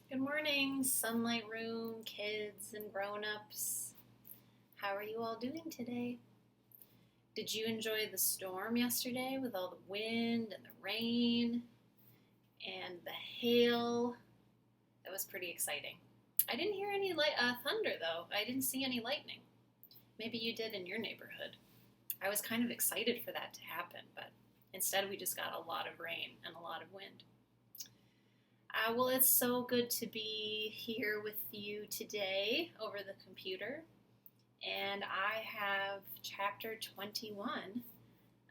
Good morning, Sunlight Room, kids and grown-ups. How are you all doing today? Did you enjoy the storm yesterday with all the wind and the rain and the hail? That was pretty exciting. I didn't hear any thunder though. I didn't see any lightning. Maybe you did in your neighborhood. I was kind of excited for that to happen, but instead we just got a lot of rain and a lot of wind. Well, it's so good to be here with you today over the computer. And I have chapter 21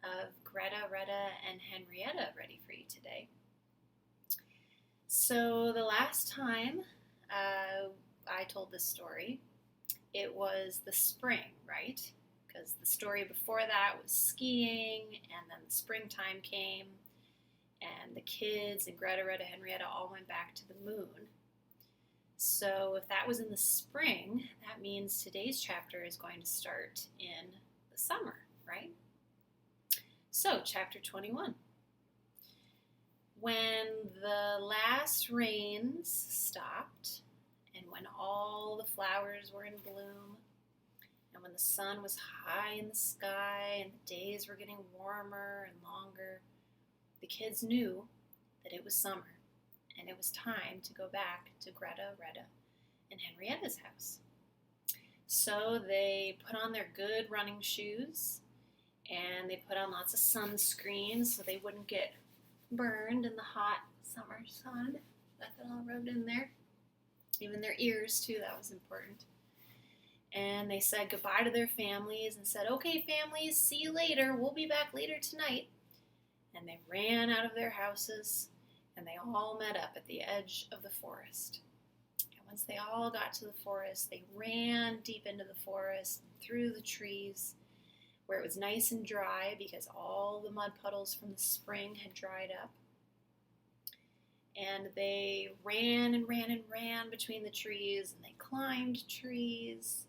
of Gretta, Retta, and Henrietta ready for you today. So the last time I told this story, it was the spring, right? Because the story before that was skiing, and then the springtime came, and the kids and Gretta, Retta, Henrietta all went back to the moon. So if that was in the spring, that means today's chapter is going to start in the summer, right? So chapter 21. When the last rains stopped, and when all the flowers were in bloom, and when the sun was high in the sky, and the days were getting warmer and longer, the kids knew that it was summer, and it was time to go back to Gretta, Retta, and Henrietta's house. So they put on their good running shoes, and they put on lots of sunscreen so they wouldn't get burned in the hot summer sun. Got that all rubbed in there. Even their ears, too, that was important. And they said goodbye to their families and said, "Okay, families, see you later. We'll be back later tonight." And they ran out of their houses, and they all met up at the edge of the forest. And once they all got to the forest, they ran deep into the forest, through the trees, where it was nice and dry because all the mud puddles from the spring had dried up. And they ran and ran and ran between the trees, and they climbed trees,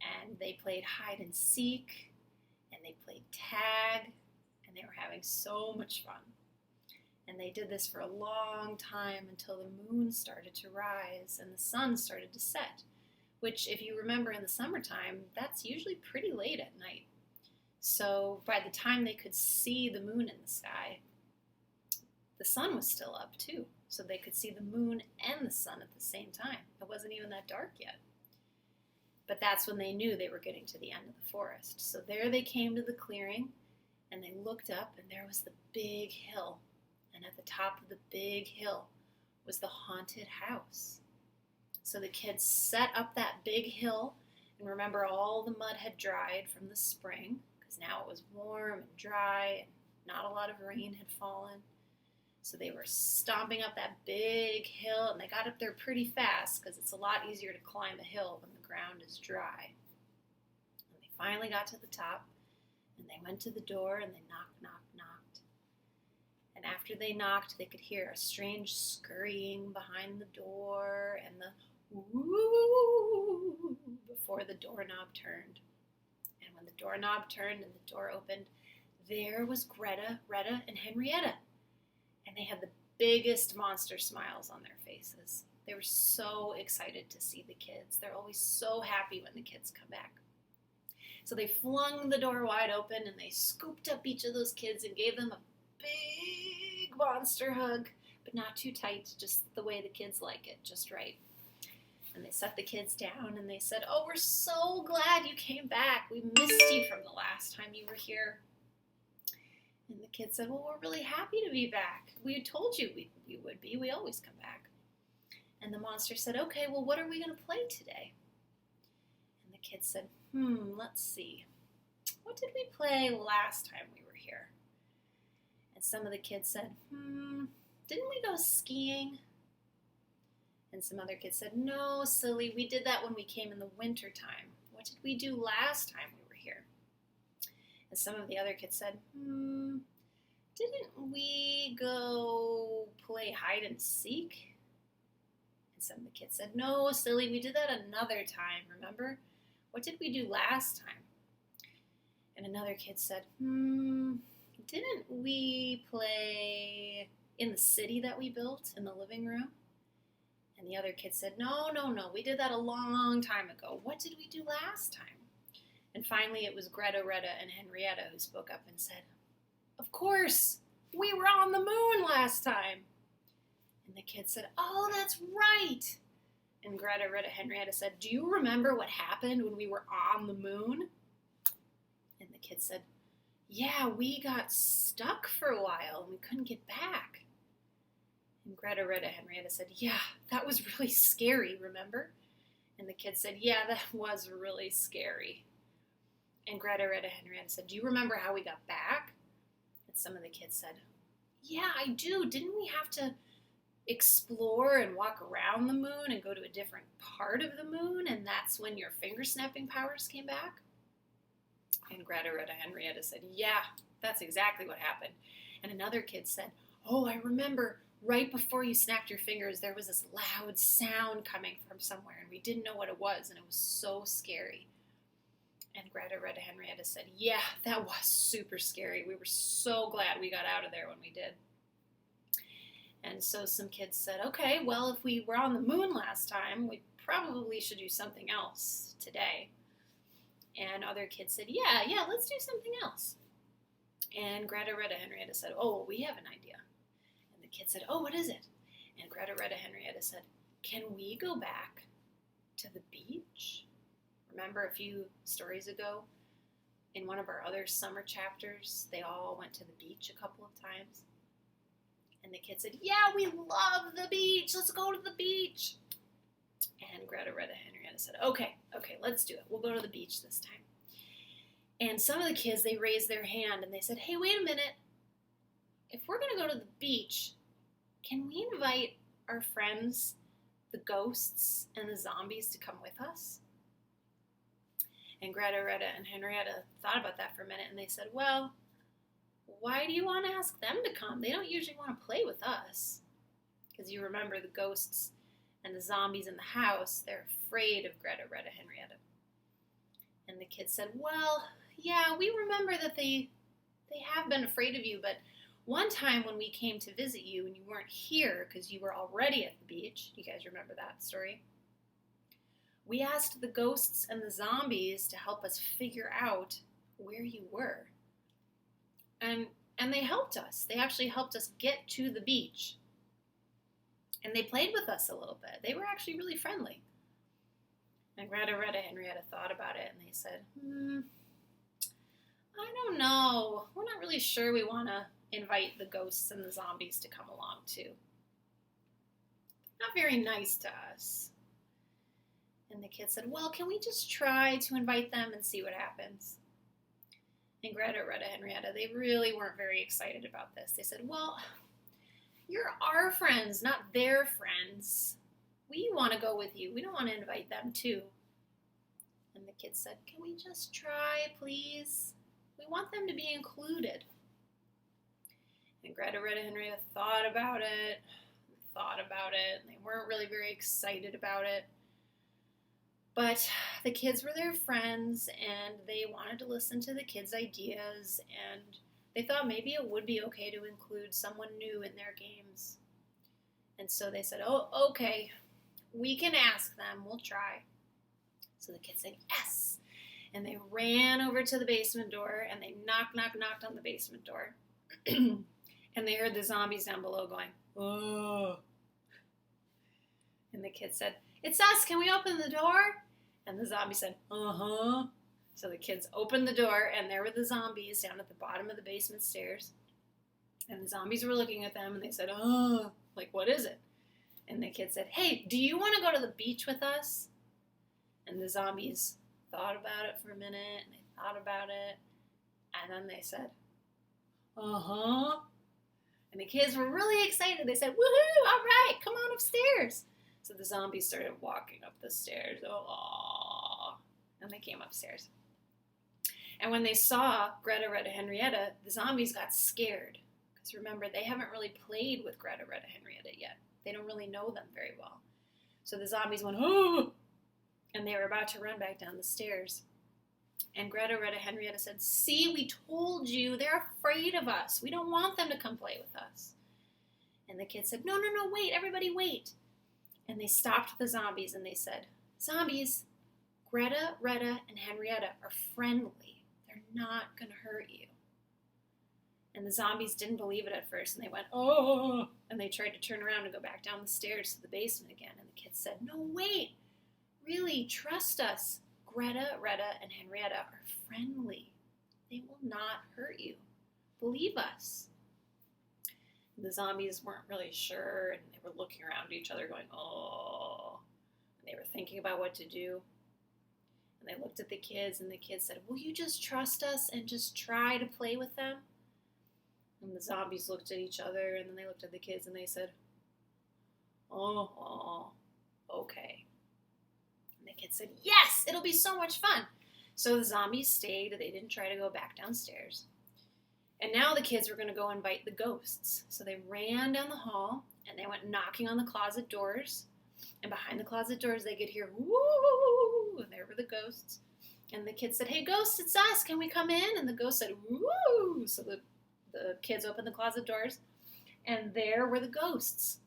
and they played hide and seek, and they played tag, and they were having so much fun. And they did this for a long time until the moon started to rise and the sun started to set, which, if you remember in the summertime, that's usually pretty late at night. So by the time they could see the moon in the sky, the sun was still up too, so they could see the moon and the sun at the same time. It wasn't even that dark yet. But that's when they knew they were getting to the end of the forest. So there they came to the clearing, and they looked up, and there was the big hill. And at the top of the big hill was the haunted house. So the kids set up that big hill, and remember, all the mud had dried from the spring, because now it was warm and dry, and not a lot of rain had fallen. So they were stomping up that big hill, and they got up there pretty fast, because it's a lot easier to climb a hill when the ground is dry. And they finally got to the top, and they went to the door, and they knocked, knocked, knocked. And after they knocked, they could hear a strange scurrying behind the door, and the woo before the doorknob turned. And when the doorknob turned and the door opened, there was Gretta, Retta, and Henrietta. And they had the biggest monster smiles on their faces. They were so excited to see the kids. They're always so happy when the kids come back. So they flung the door wide open, and they scooped up each of those kids and gave them a big monster hug, but not too tight, just the way the kids like it, just right. And they set the kids down, and they said, "Oh, we're so glad you came back. We missed you from the last time you were here." And the kids said, "Well, we're really happy to be back. We told you we would be. We always come back." And the monster said, "Okay, well, what are we going to play today?" And the kids said, let's see. What did we play last time we were here? And some of the kids said, didn't we go skiing? And some other kids said, "No, silly, we did that when we came in the winter time. What did we do last time we were here?" And some of the other kids said, didn't we go play hide and seek? And some of the kids said, "No, silly, we did that another time, remember? What did we do last time?" And another kid said, didn't we play in the city that we built in the living room? And the other kid said, no, we did that a long time ago. What did we do last time? And finally it was Gretta, Retta, and Henrietta who spoke up and said, of course, we were on the moon last time. And the kid said, oh, that's right. And Gretta, Retta, Henrietta said, do you remember what happened when we were on the moon? And the kid said, yeah, we got stuck for a while and we couldn't get back. And Gretta, Retta, Henrietta said, yeah, that was really scary, remember? And the kid said, yeah, that was really scary. And Gretta, Retta, Henrietta said, do you remember how we got back? And some of the kids said, yeah, I do. Didn't we have to explore and walk around the moon and go to a different part of the moon? And that's when your finger snapping powers came back? And Gretta, Retta, Henrietta said, yeah, that's exactly what happened. And another kid said, oh, I remember right before you snapped your fingers, there was this loud sound coming from somewhere, and we didn't know what it was, and it was so scary. And Gretta, Retta, Henrietta said, yeah, that was super scary. We were so glad we got out of there when we did. And so some kids said, okay, well, if we were on the moon last time, we probably should do something else today. And other kids said, yeah, let's do something else. And Gretta, Retta, Henrietta said, oh, well, we have an idea. And the kid said, oh, what is it? And Gretta, Retta, Henrietta said, can we go back to the beach? Remember a few stories ago, in one of our other summer chapters, they all went to the beach a couple of times. And the kid said, yeah, we love the beach. Let's go to the beach. And Gretta, Retta, Henrietta said, okay, let's do it. We'll go to the beach this time. And some of the kids, they raised their hand and they said, hey, wait a minute. If we're going to go to the beach, can we invite our friends, the ghosts and the zombies, to come with us? And Gretta, Retta, and Henrietta thought about that for a minute, and they said, well, why do you want to ask them to come? They don't usually want to play with us. Because you remember the ghosts and the zombies in the house, they're afraid of Gretta, Retta, Henrietta. And the kids said, well, yeah, we remember that they have been afraid of you, but one time when we came to visit you and you weren't here because you were already at the beach, you guys remember that story? We asked the ghosts and the zombies to help us figure out where you were. And they helped us. They actually helped us get to the beach. And they played with us a little bit. They were actually really friendly. And Gretta, Retta, Henrietta thought about it, and they said, I don't know. We're not really sure we want to invite the ghosts and the zombies to come along, too. Not very nice to us. And the kids said, well, can we just try to invite them and see what happens? And Gretta, Retta, Henrietta, they really weren't very excited about this. They said, well, you're our friends, not their friends. We want to go with you. We don't want to invite them too. And the kids said, can we just try, please? We want them to be included. And Gretta, Retta, Henrietta thought about it, and they weren't really very excited about it. But the kids were their friends, and they wanted to listen to the kids' ideas, and they thought maybe it would be okay to include someone new in their games. And so they said, oh, okay, we can ask them, we'll try. So the kids said, yes. And they ran over to the basement door, and they knocked on the basement door. And they heard the zombies down below going, oh. And the kids said, it's us, can we open the door? And the zombie said, uh-huh. So the kids opened the door, and there were the zombies down at the bottom of the basement stairs. And the zombies were looking at them, and they said, oh, like, what is it? And the kids said, hey, do you want to go to the beach with us? And the zombies thought about it for a minute, and they thought about it, and then they said, uh-huh. And the kids were really excited. They said, woohoo, all right, come on upstairs. So the zombies started walking up the stairs. Oh, and they came upstairs. And when they saw Gretta, Retta, Henrietta, the zombies got scared. Because remember, they haven't really played with Gretta, Retta, Henrietta yet. They don't really know them very well. So the zombies went, oh, and they were about to run back down the stairs. And Gretta, Retta, Henrietta said, see, we told you, they're afraid of us. We don't want them to come play with us. And the kids said, no, wait, everybody wait. And they stopped the zombies and they said, "Zombies, Greta, Retta, and Henrietta are friendly. They're not going to hurt you." And the zombies didn't believe it at first, and they went, "Oh!" And they tried to turn around and go back down the stairs to the basement again. And the kids said, "No, wait. Really, trust us. Greta, Retta, and Henrietta are friendly. They will not hurt you. Believe us." The zombies weren't really sure, and they were looking around at each other going, "Oh." And they were thinking about what to do. And they looked at the kids, and the kids said, "Will you just trust us and just try to play with them?" And the zombies looked at each other, and then they looked at the kids, and they said, "Oh, okay." And the kids said, "Yes, it'll be so much fun." So the zombies stayed. They didn't try to go back downstairs. And now the kids were going to go invite the ghosts. So they ran down the hall, and they went knocking on the closet doors. And behind the closet doors, they could hear, "Woo!" And there were the ghosts. And the kids said, "Hey, ghosts, it's us. Can we come in?" And the ghost said, "Woo!" So the kids opened the closet doors, and there were the ghosts.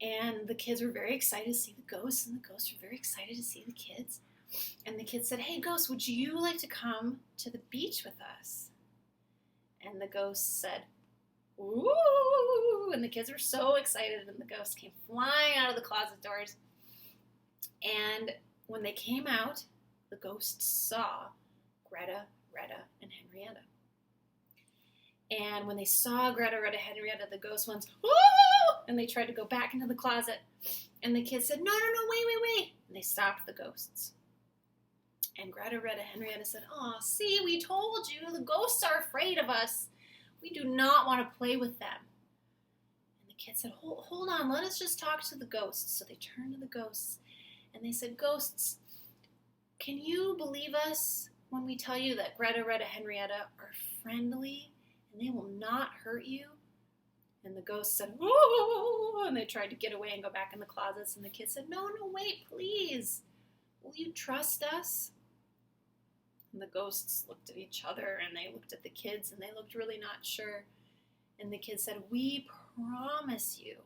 And the kids were very excited to see the ghosts, and the ghosts were very excited to see the kids. And the kids said, "Hey, ghosts, would you like to come to the beach with us?" And the ghosts said, "Ooh!" And the kids were so excited, and the ghosts came flying out of the closet doors. And when they came out, the ghosts saw Greta, Retta, and Henrietta. And when they saw Greta, Retta, Henrietta, the ghost ones, "Ooh!" And they tried to go back into the closet. And the kids said, "No, wait." And they stopped the ghosts. And Greta, Retta, Henrietta said, "Oh, see, we told you, the ghosts are afraid of us. We do not want to play with them." And the kids said, hold on, let us just talk to the ghosts." So they turned to the ghosts, and they said, "Ghosts, can you believe us when we tell you that Greta, Retta, Henrietta are friendly and they will not hurt you?" And the ghosts said, "Whoa!" And they tried to get away and go back in the closets. And the kids said, No, wait, please. Will you trust us?" And the ghosts looked at each other, and they looked at the kids, and they looked really not sure. And the kids said, "We promise you,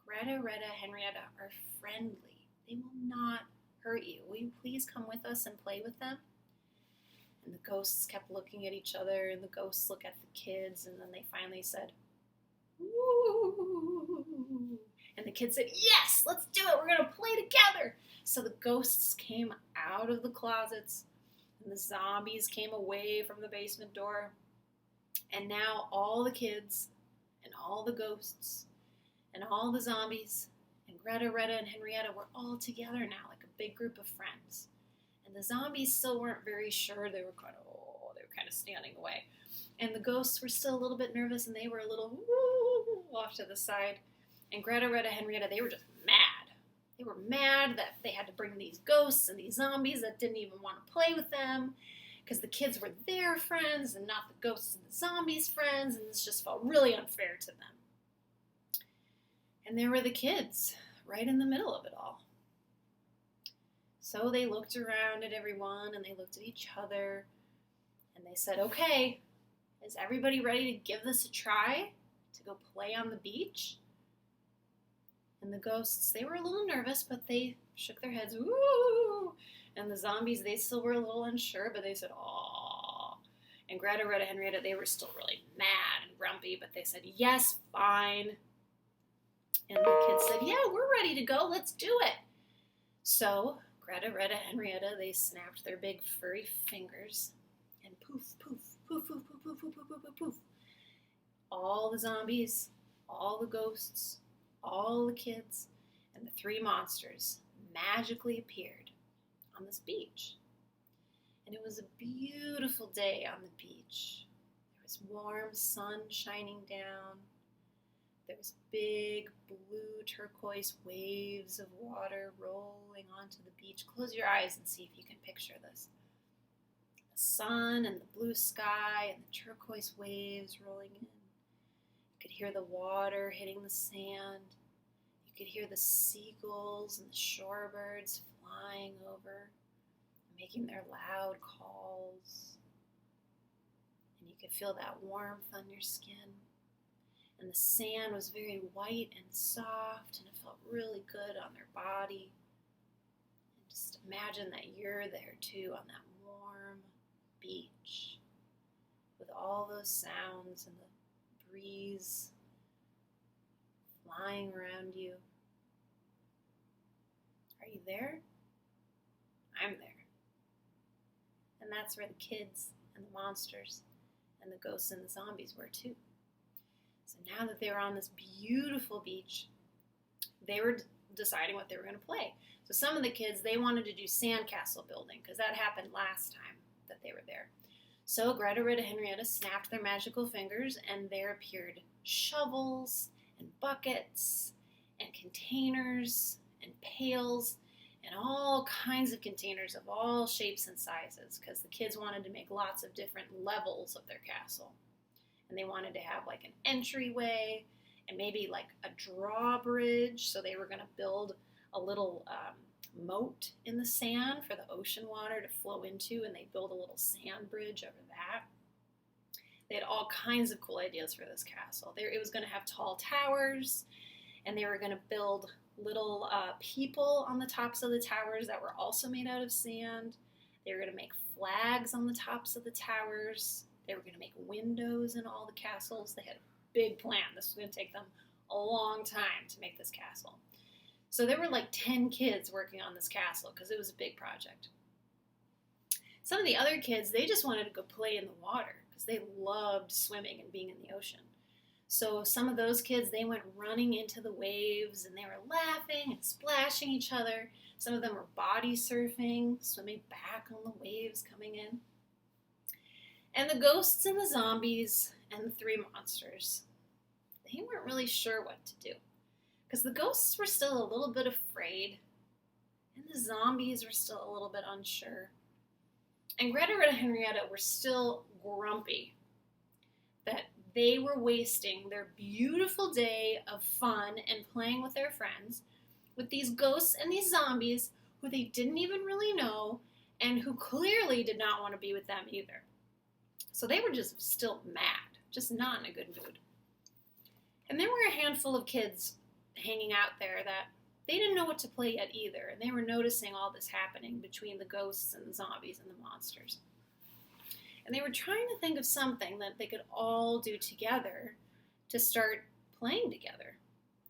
Greta, Retta, Henrietta are friendly. They will not hurt you. Will you please come with us and play with them?" And the ghosts kept looking at each other, and the ghosts looked at the kids, and then they finally said, "Ooh." And the kids said, "Yes, let's do it. We're going to play together." So the ghosts came out of the closets, and the zombies came away from the basement door. And now all the kids and all the ghosts and all the zombies and Greta, Retta, and Henrietta were all together now, like a big group of friends. And the zombies still weren't very sure. They were kind of standing away. And the ghosts were still a little bit nervous, and they were a little off to the side. And Greta, Retta, Henrietta, they were just mad. They were mad that they had to bring these ghosts and these zombies that didn't even want to play with them, because the kids were their friends and not the ghosts and the zombies' friends, and this just felt really unfair to them. And there were the kids, right in the middle of it all. So they looked around at everyone, and they looked at each other, and they said, "Okay, is everybody ready to give this a try, to go play on the beach?" And the ghosts, they were a little nervous, but they shook their heads, "Woo!" And the zombies, they still were a little unsure, but they said, "Aw." And Greta, Retta, Henrietta, they were still really mad and grumpy, but they said, "Yes, fine." And the kids said, "Yeah, we're ready to go. Let's do it." So Greta, Retta, Henrietta, they snapped their big furry fingers, and poof, poof, poof, poof, poof, poof, poof, poof, poof, poof. All the zombies, all the ghosts, all the kids, and the three monsters magically appeared on this beach. And it was a beautiful day on the beach. There was warm sun shining down. There was big blue turquoise waves of water rolling onto the beach. Close your eyes and see if you can picture this. The sun and the blue sky and the turquoise waves rolling in. You could hear the water hitting the sand. You could hear the seagulls and the shorebirds flying over, making their loud calls. And you could feel that warmth on your skin. And the sand was very white and soft, and it felt really good on their body. And just imagine that you're there too on that warm beach with all those sounds and the breeze flying around you. Are you there? I'm there. And that's where the kids and the monsters and the ghosts and the zombies were too. So now that they were on this beautiful beach, they were deciding what they were going to play. So some of the kids, they wanted to do sandcastle building because that happened last time that they were there. So Gretta, Retta, Henrietta snapped their magical fingers and there appeared shovels and buckets and containers and pails and all kinds of containers of all shapes and sizes because the kids wanted to make lots of different levels of their castle. And they wanted to have like an entryway and maybe like a drawbridge. So they were going to build a little moat in the sand for the ocean water to flow into, and they built a little sand bridge over that. They had all kinds of cool ideas for this castle. It was going to have tall towers, and they were going to build little people on the tops of the towers that were also made out of sand. They were going to make flags on the tops of the towers. They were going to make windows in all the castles. They had a big plan. This was going to take them a long time to make this castle. So there were like 10 kids working on this castle because it was a big project. Some of the other kids, they just wanted to go play in the water because they loved swimming and being in the ocean. So some of those kids, they went running into the waves and they were laughing and splashing each other. Some of them were body surfing, swimming back on the waves coming in. And the ghosts and the zombies and the three monsters, they weren't really sure what to do. Because the ghosts were still a little bit afraid, and the zombies were still a little bit unsure. And Gretta, Retta, and Henrietta were still grumpy that they were wasting their beautiful day of fun and playing with their friends with these ghosts and these zombies who they didn't even really know and who clearly did not want to be with them either. So they were just still mad, just not in a good mood. And there were a handful of kids hanging out there that they didn't know what to play yet either, and they were noticing all this happening between the ghosts and the zombies and the monsters. And they were trying to think of something that they could all do together to start playing together,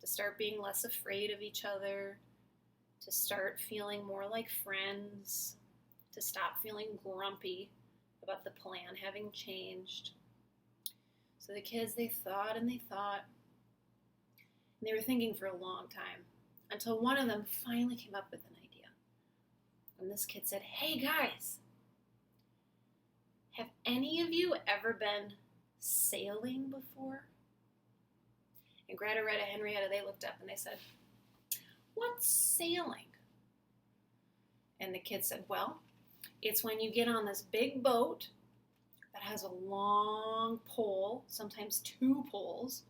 to start being less afraid of each other, to start feeling more like friends, to stop feeling grumpy about the plan having changed. So the kids, they thought and they thought, and they were thinking for a long time, until one of them finally came up with an idea. And this kid said, "Hey guys, have any of you ever been sailing before?" And Gretta, Retta, Henrietta, they looked up and they said, "What's sailing?" And the kid said, "Well, it's when you get on this big boat that has a long pole, sometimes 2 poles,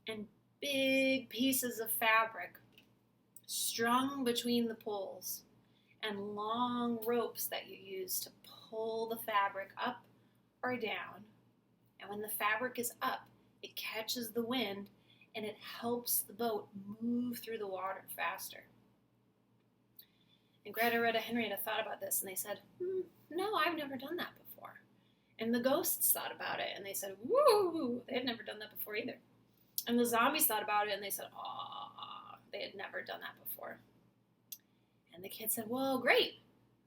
and big pieces of fabric strung between the poles, and long ropes that you use to pull the fabric up or down. And when the fabric is up, it catches the wind and it helps the boat move through the water faster." And Gretta, Retta, Henrietta thought about this and they said, "No, I've never done that before." And the ghosts thought about it and they said, "Woo!" They had never done that before either. And the zombies thought about it and they said, "Aw," they had never done that before. And the kid said, "Well, great.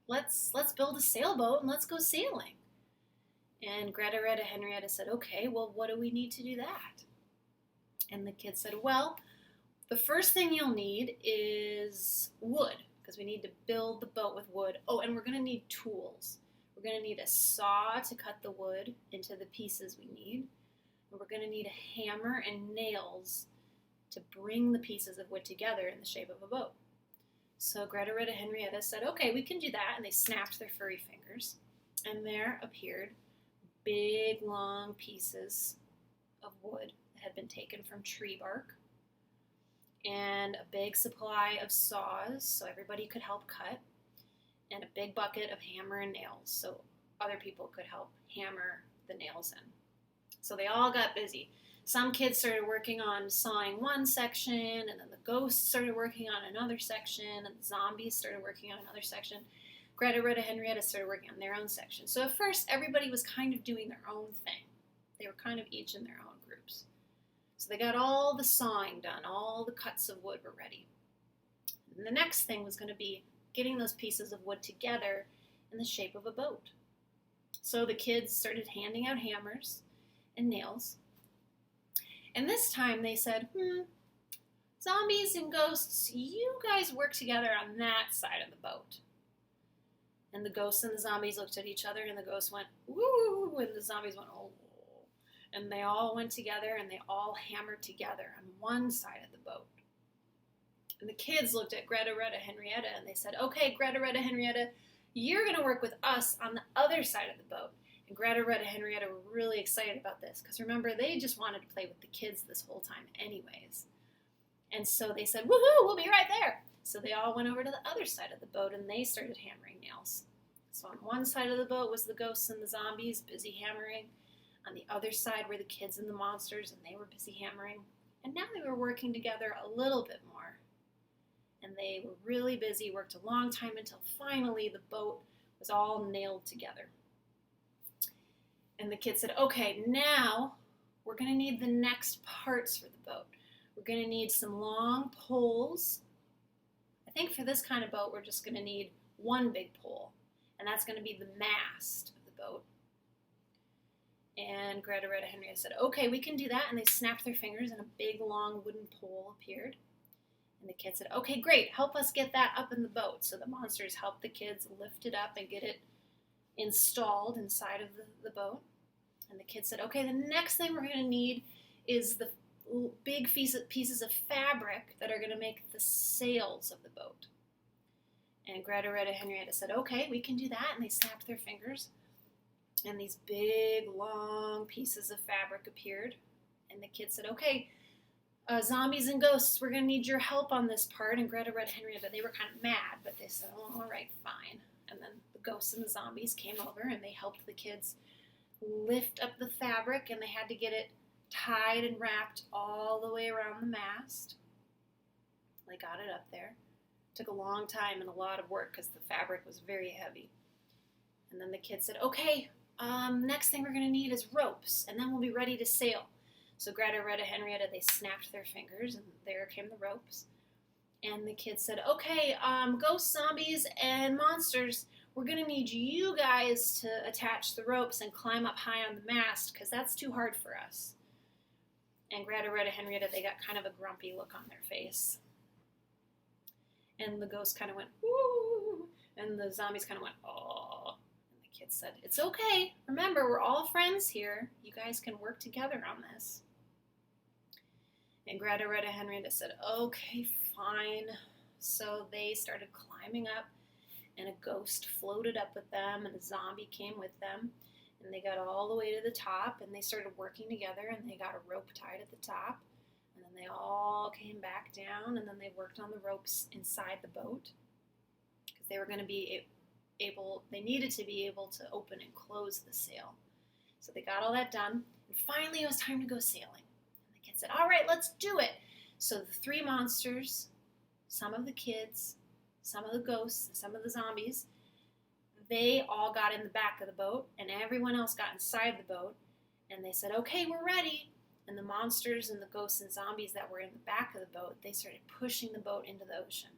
Let's build a sailboat and let's go sailing." And Gretta, Retta, Henrietta said, "Okay, well, what do we need to do that?" And the kid said, "Well, the first thing you'll need is wood, because we need to build the boat with wood. Oh, and we're going to need tools. We're going to need a saw to cut the wood into the pieces we need. And we're going to need a hammer and nails to bring the pieces of wood together in the shape of a boat." So Gretta, Retta, Henrietta said, "Okay, we can do that." And they snapped their furry fingers. And there appeared big, long pieces of wood that had been taken from tree bark, and a big supply of saws so everybody could help cut, and a big bucket of hammer and nails so other people could help hammer the nails in. So they all got busy. Some kids started working on sawing one section, and then the ghosts started working on another section, and the zombies started working on another section. Gretta, Retta, Henrietta started working on their own section. So at first, everybody was kind of doing their own thing. They were kind of each in their own groups. So they got all the sawing done, all the cuts of wood were ready. And the next thing was going to be getting those pieces of wood together in the shape of a boat. So the kids started handing out hammers and nails. And this time they said, zombies and ghosts, you guys work together on that side of the boat. And the ghosts and the zombies looked at each other, and the ghosts went, woo, and the zombies went, oh. And they all went together, and they all hammered together on one side of the boat. And the kids looked at Gretta, Retta, Henrietta, and they said, okay, Gretta, Retta, Henrietta, you're going to work with us on the other side of the boat. And Gretta, Retta, Henrietta were really excited about this, because remember, they just wanted to play with the kids this whole time anyways. And so they said, woohoo, we'll be right there. So they all went over to the other side of the boat, and they started hammering nails. So on one side of the boat was the ghosts and the zombies, busy hammering. On the other side were the kids and the monsters, and they were busy hammering. And now they were working together a little bit more. And they were really busy, worked a long time until finally the boat was all nailed together. And the kids said, okay, now we're going to need the next parts for the boat. We're going to need some long poles. I think for this kind of boat, we're just going to need one big pole, and that's going to be the mast of the boat. And Gretta, Retta, Henrietta said, okay, we can do that, and they snapped their fingers, and a big, long wooden pole appeared. And the kids said, okay, great, help us get that up in the boat. So the monsters helped the kids lift it up and get it installed inside of the boat. And the kids said, okay, the next thing we're going to need is the big pieces of fabric that are going to make the sails of the boat. And Gretta, Retta, Henrietta said, okay, we can do that. And they snapped their fingers. And these big, long pieces of fabric appeared. And the kids said, okay, zombies and ghosts, we're going to need your help on this part. And Gretta, Retta, Henrietta, they were kind of mad, but they said, oh, all right, fine. And then the ghosts and the zombies came over, and they helped the kids lift up the fabric, and they had to get it tied and wrapped all the way around the mast. They got it up there. It took a long time and a lot of work because the fabric was very heavy. And then the kids said, okay, next thing we're going to need is ropes, and then we'll be ready to sail. So Gretta, Retta, Henrietta, they snapped their fingers, and there came the ropes. And the kids said, okay, ghosts, zombies, and monsters, we're going to need you guys to attach the ropes and climb up high on the mast, because that's too hard for us. And Gretta, Retta, Henrietta, they got kind of a grumpy look on their face. And the ghosts kind of went, woo, and the zombies kind of went, oh. And the kids said, it's okay. Remember, we're all friends here. You guys can work together on this. And Gretta, Retta, Henrietta said, okay, fine. So they started climbing up, and a ghost floated up with them, and a zombie came with them. And they got all the way to the top, and they started working together, and they got a rope tied at the top. And then they all came back down, and then they worked on the ropes inside the boat, because they were going to be they needed to be able to open and close the sail. So they got all that done, and finally it was time to go sailing. And the kids said, all right, let's do it. So the three monsters, some of the kids, some of the ghosts, and some of the zombies, they all got in the back of the boat, and everyone else got inside the boat, and they said, okay, we're ready. And the monsters and the ghosts and zombies that were in the back of the boat, they started pushing the boat into the ocean.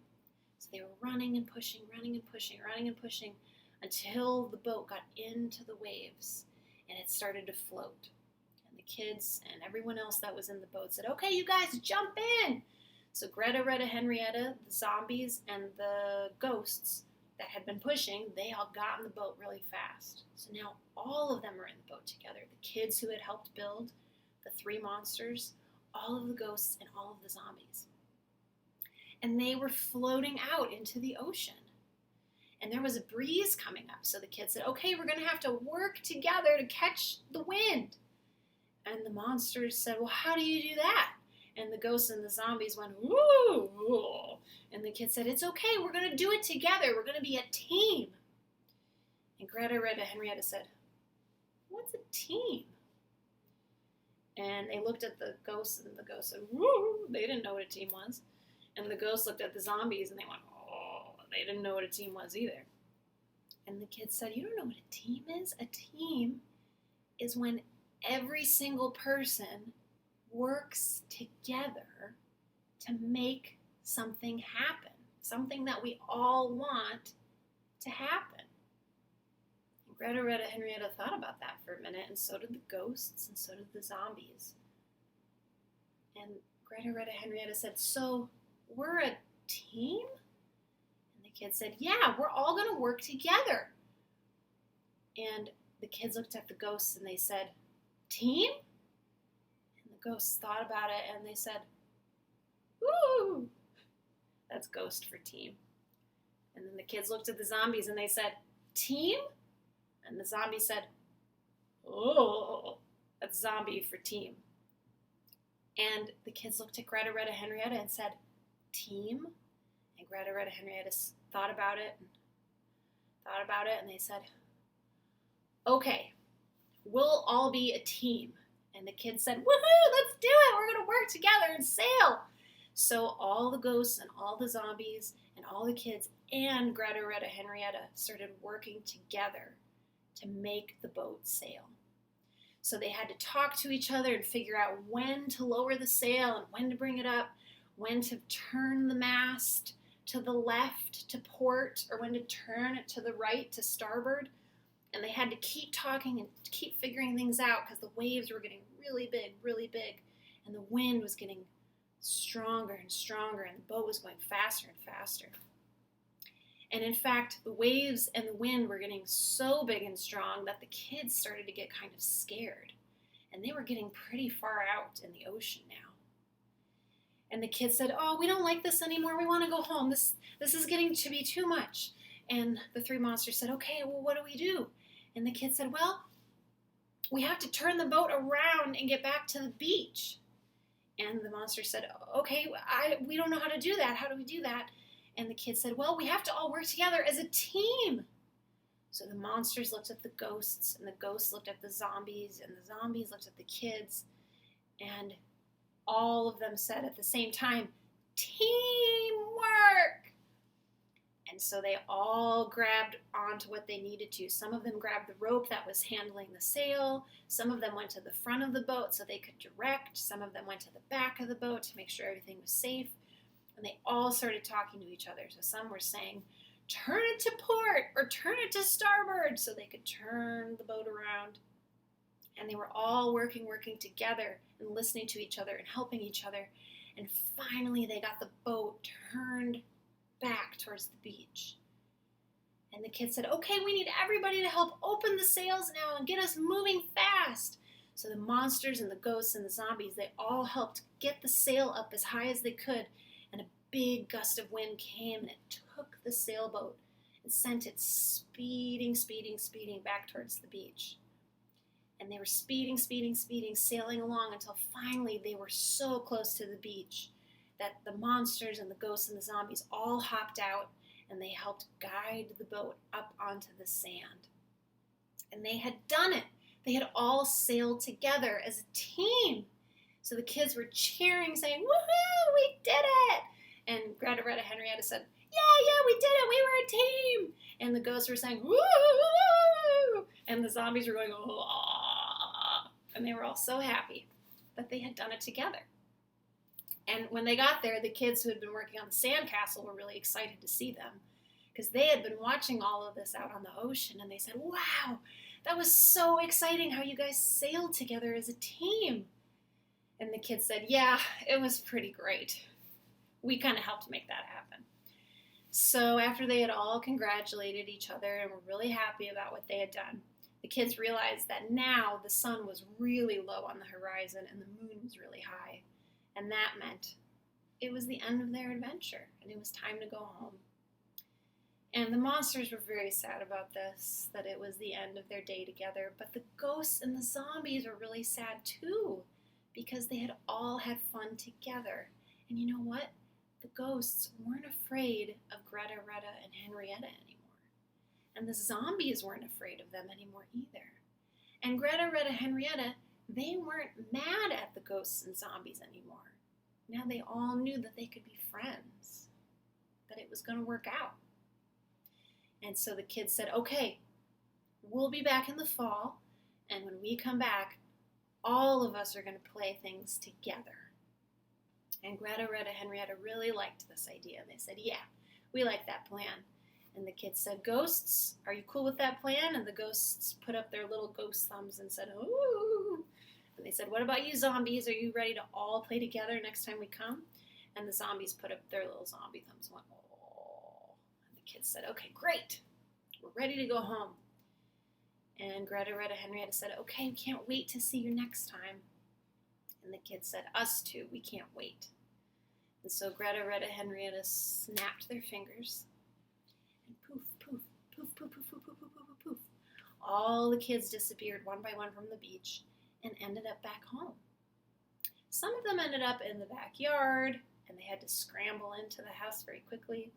So they were running and pushing, running and pushing, running and pushing, until the boat got into the waves, and it started to float. And the kids and everyone else that was in the boat said, okay, you guys jump in. So Gretta, Retta, Henrietta, the zombies, and the ghosts that had been pushing, they all got in the boat really fast. So now all of them are in the boat together. The kids who had helped build, the three monsters, all of the ghosts, and all of the zombies. And they were floating out into the ocean. And there was a breeze coming up. So the kids said, okay, we're going to have to work together to catch the wind. And the monsters said, well, how do you do that? And the ghosts and the zombies went, woo! And the kids said, it's okay, we're going to do it together. We're going to be a team. And Gretta, Retta, Henrietta said, what's a team? And they looked at the ghosts, and the ghosts said, woo! They didn't know what a team was. And the ghosts looked at the zombies, and they went, oh! They didn't know what a team was either. And the kids said, you don't know what a team is? A team is when every single person works together to make something happen, something that we all want to happen. And Gretta, Retta, Henrietta thought about that for a minute, and so did the ghosts, and so did the zombies. And Gretta, Retta, Henrietta said, so we're a team? And the kids said, yeah, we're all going to work together. And the kids looked at the ghosts and they said, team? And the ghosts thought about it and they said, woo! That's ghost for team. And then the kids looked at the zombies and they said, team? And the zombie said, oh, that's zombie for team. And the kids looked at Gretta, Retta, Henrietta and said, team? And Gretta, Retta, Henrietta thought about it and they said, okay, we'll all be a team. And the kids said, woohoo, let's do it. We're going to work together and sail. So all the ghosts and all the zombies and all the kids and Gretta, Retta, Henrietta started working together to make the boat sail. So they had to talk to each other and figure out when to lower the sail and when to bring it up, when to turn the mast to the left to port, or when to turn it to the right to starboard. And they had to keep talking and keep figuring things out because the waves were getting really big, and the wind was getting stronger and stronger, and the boat was going faster and faster. And in fact, the waves and the wind were getting so big and strong that the kids started to get kind of scared. And they were getting pretty far out in the ocean now. And the kids said, oh, we don't like this anymore. We want to go home. This is getting to be too much. And the three monsters said, okay, well, what do we do? And the kids said, well, we have to turn the boat around and get back to the beach. And the monster said, okay, we don't know how to do that. How do we do that? And the kids said, well, we have to all work together as a team. So the monsters looked at the ghosts, and the ghosts looked at the zombies, and the zombies looked at the kids. And all of them said at the same time, teamwork! And so they all grabbed onto what they needed to. Some of them grabbed the rope that was handling the sail. Some of them went to the front of the boat so they could direct. Some of them went to the back of the boat to make sure everything was safe. And they all started talking to each other. So some were saying, turn it to port or turn it to starboard, so they could turn the boat around. And they were all working together and listening to each other and helping each other. And finally they got the boat turned back towards the beach. And the kids said, okay, we need everybody to help open the sails now and get us moving fast. So the monsters and the ghosts and the zombies, they all helped get the sail up as high as they could. And a big gust of wind came and it took the sailboat and sent it speeding back towards the beach. And they were speeding, sailing along until finally they were so close to the beach that the monsters and the ghosts and the zombies all hopped out and they helped guide the boat up onto the sand. And they had done it. They had all sailed together as a team. So the kids were cheering, saying, woohoo, we did it! And Gretta, Retta, Henrietta said, yeah, we did it, we were a team! And the ghosts were saying, woo! And the zombies were going, oh! And they were all so happy that they had done it together. And when they got there, the kids who had been working on the sandcastle were really excited to see them because they had been watching all of this out on the ocean, and they said, wow, that was so exciting how you guys sailed together as a team. And the kids said, yeah, it was pretty great. We kind of helped make that happen. So after they had all congratulated each other and were really happy about what they had done, the kids realized that now the sun was really low on the horizon and the moon was really high. And that meant it was the end of their adventure, and it was time to go home. And the monsters were very sad about this, that it was the end of their day together. But the ghosts and the zombies were really sad too, because they had all had fun together. And you know what? The ghosts weren't afraid of Gretta, Retta, and Henrietta anymore. And the zombies weren't afraid of them anymore either. And Gretta, Retta, Henrietta, they weren't mad at the ghosts and zombies anymore. Now they all knew that they could be friends, that it was going to work out. And so the kids said, okay, we'll be back in the fall, and when we come back, all of us are going to play things together. And Gretta, Retta, Henrietta really liked this idea. And they said, yeah, we like that plan. And the kids said, ghosts, are you cool with that plan? And the ghosts put up their little ghost thumbs and said, ooh. And they said, what about you zombies? Are you ready to all play together next time we come? And the zombies put up their little zombie thumbs and went, oh. And the kids said, okay, great. We're ready to go home. And Gretta, Retta, Henrietta said, okay, we can't wait to see you next time. And the kids said, us too, we can't wait. And so Gretta, Retta, Henrietta snapped their fingers, and poof, poof, poof, poof, poof, poof, poof, poof, poof, poof. All the kids disappeared one by one from the beach and ended up back home. Some of them ended up in the backyard, and they had to scramble into the house very quickly.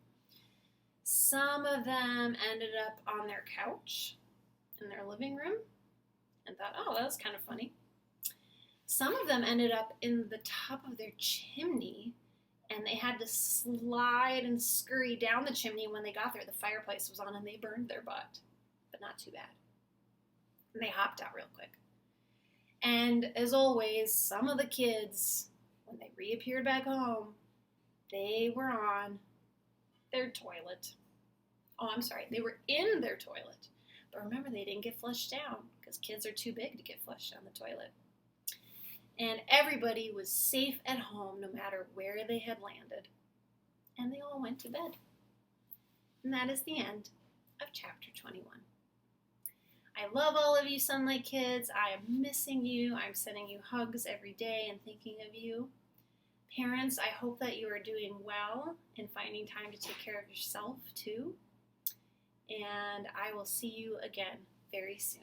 Some of them ended up on their couch in their living room and thought, oh, that was kind of funny. Some of them ended up in the top of their chimney, and they had to slide and scurry down the chimney. When they got there, the fireplace was on, and they burned their butt, but not too bad. And they hopped out real quick. And as always, some of the kids, when they reappeared back home, they were on their toilet. Oh, I'm sorry, they were in their toilet. But remember, they didn't get flushed down because kids are too big to get flushed down the toilet. And everybody was safe at home no matter where they had landed. And they all went to bed. And that is the end of chapter 21. I love all of you Sunlight Kids. I am missing you. I'm sending you hugs every day and thinking of you. Parents, I hope that you are doing well and finding time to take care of yourself too. And I will see you again very soon.